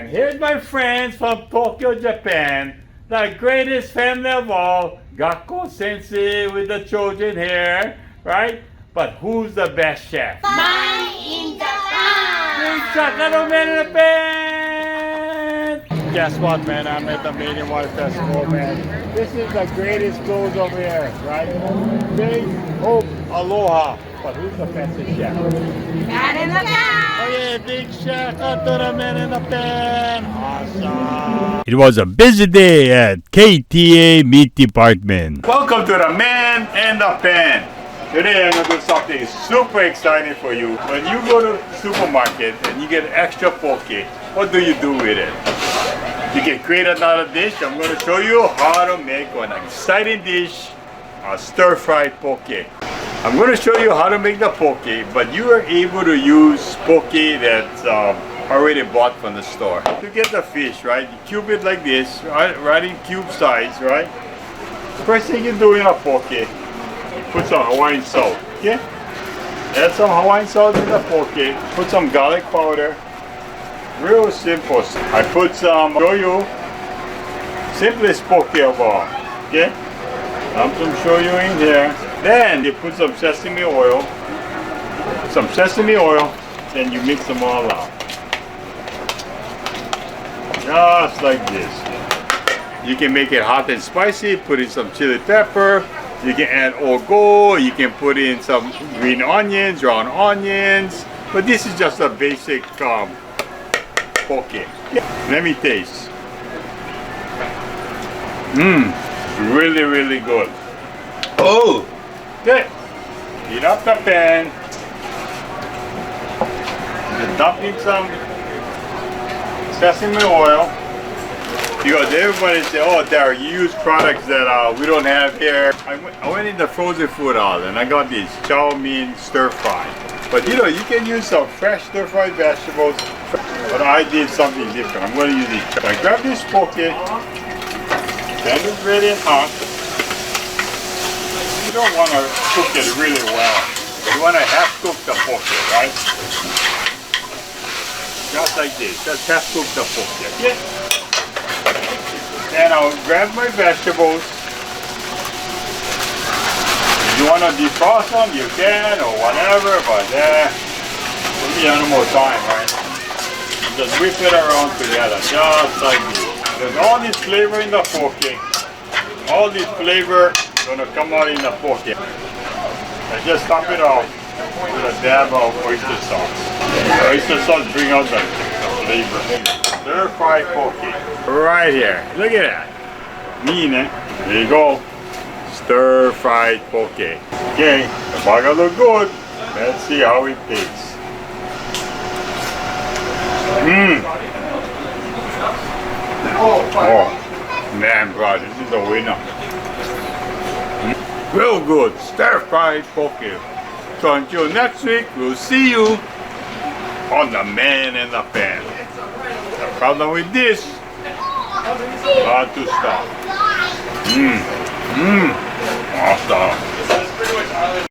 And here's my friends from Tokyo, Japan. The greatest family of all, Gakko Sensei with the children here, right? But who's the best chef? Mine in Japan! Little man in the band! Guess what, man? I'm at the Made in Water Festival, man. This is the greatest clothes over here, right? Big hope, aloha. But who's the best chef? Man in the Pan! Oh yeah, big shout out to the man in the pan. Awesome. It was a busy day at KTA Meat Department. Welcome to the man and the pan. Today I'm going to do something super exciting for you. When you go to the supermarket and you get extra poke, what do you do with it? You can create another dish. I'm going to show you how to make an exciting dish, a stir-fried poke. I'm going to show you how to make the poke, but you are able to use poke that's already bought from the store. You get the fish, right? You cube it like this, right in cube size, right? First thing you do in a poke, you put some Hawaiian salt, okay? Add some Hawaiian salt in the poke, put some garlic powder. Real simple. I put some shoyu, simplest poke of all, okay? Some shoyu in here. Then you put some sesame oil, then you mix them all out. Just like this. You can make it hot and spicy, put in some chili pepper, you can add ogo, you can put in some green onions, round onions, but this is just a basic poke. Let me taste. Really, really good. Oh! Good. Heat up the pan. Just dump in some sesame oil. Because everybody say, oh, Derek, you use products that we don't have here. I went in the frozen food aisle and I got these chow mein stir fry. But you know, you can use some fresh stir fried vegetables. But I did something different. I'm going to use these. I grab this poke, pan is ready and hot. You don't want to cook it really well. You want to half cook the poke, right? Just like this. Just half cook the poke. Okay? Then I'll grab my vegetables. If you want to defrost them, you can, or whatever, but give me a little more time, right? Just whip it around together, just like this. There's all this flavor in the poke. All this flavor gonna come out in the poke. I just top it off with a dab of oyster sauce. The oyster sauce bring out the flavor. Stir fry poke. Right here. Look at that. Mean, eh? There you go. Stir fried poke. Okay, the burger look good. Let's see how it tastes. Oh, man, bro, this is a winner. Real good, stir-fried poke. So until next week, we'll see you on the man and the pan. The problem with this, hard to stop. Awesome.